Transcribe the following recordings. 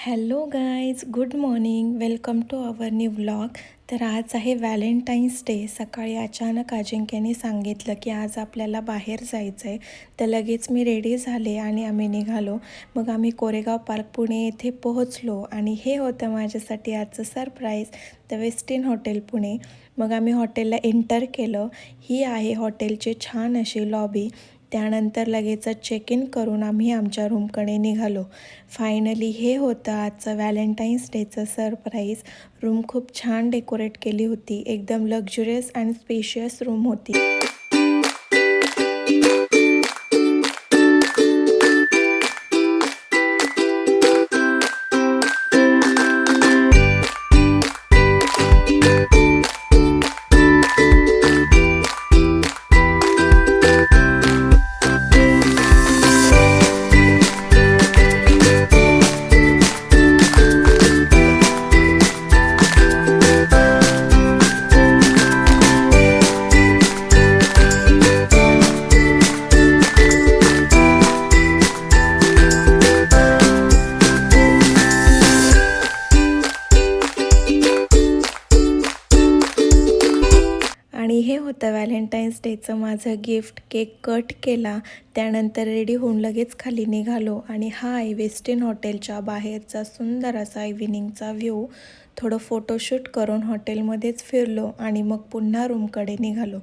Hello guys, good morning. Welcome to our new vlog. तर आज आहे व्हॅलेंटाईन्स डे. सकाळी अचानक अजिंक्यने सांगितलं की आज आपल्याला बाहेर जायचं आहे. तर लगेच मी रेडी झाले आणि आम्ही निघालो. मग आम्ही कोरेगाव पार्क पुणे येथे पोहोचलो आणि हे होतं माझ्यासाठी आजचं surprise, the Westin hotel Pune. मग आम्ही हॉटेलला एंटर केलं. ही आहे हॉटेलची छान अशी लॉबी. त्यानंतर लगेचच चेक इन करून आम्ही आमच्या रूमकडे निघालो. फायनली हे होतं आजचं व्हॅलेंटाईन्स डेचं सरप्राईज. रूम खूप छान डेकोरेट केली होती. एकदम लक्झुरियस आणि स्पेशियस रूम होती. आणि हे होतं व्हॅलेंटाईन्स डेचं माझं गिफ्ट. केक कट केला, त्यानंतर रेडी होऊन लगेच खाली निघालो. आणि हा आहे वेस्टिन हॉटेलच्या बाहेरचा सुंदर असा इव्हिनिंगचा व्ह्यू. थोडं फोटोशूट करून हॉटेलमध्येच फिरलो आणि मग पुन्हा रूमकडे निघालो.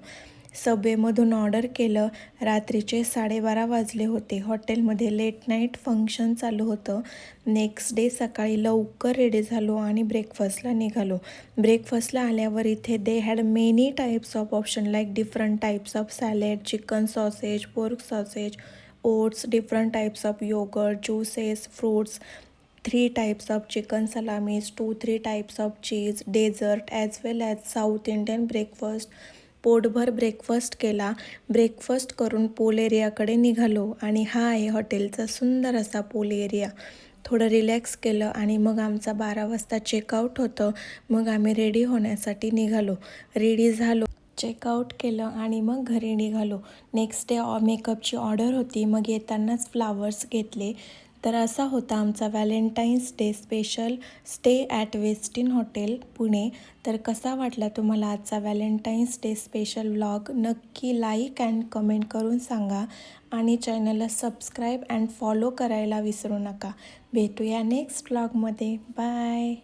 सबवेमधून ऑर्डर केलं. रात्रीचे 12:30 वाजले होते. हॉटेलमध्ये लेट नाईट फंक्शन चालू होतं. नेक्स्ट डे सकाळी लवकर रेडी झालो आणि ब्रेकफास्टला निघालो. ब्रेकफास्टला आल्यावर इथे they had many types of option, like different types of salad, chicken sausage, pork sausage, oats, different types of yoghurt, juices, fruits, 3 types of chicken salamis, 2-3 types of cheese, dessert as well as south Indian breakfast. पोटभर breakfast केला. Breakfast करून pool एरियाकडे निघालो आणि हा आहे हॉटेलचा सुंदर असा पूल एरिया. थोडं रिलॅक्स केलं आणि मग आमचा 12 वाजता चेकआउट होतं. मग आम्ही रेडी होण्यासाठी निघालो. रेडी झालो, चेकआउट केलं आणि मग घरी निघालो. नेक्स्ट डे मेकअपची ऑर्डर होती. मग येतानाच फ्लावर्स घेतले. तर असा होता आमचा Valentine's day special stay at Westin hotel Pune. तर कसा वाटला तुम्हाला आजचा व्हॅलेंटाईन्स डे स्पेशल व्लॉग? नक्की लाईक अँड कमेंट करून सांगा आणि चॅनलला सबस्क्राईब अँड फॉलो करायला विसरू नका. भेटूया नेक्स्ट व्लॉगमध्ये. बाय.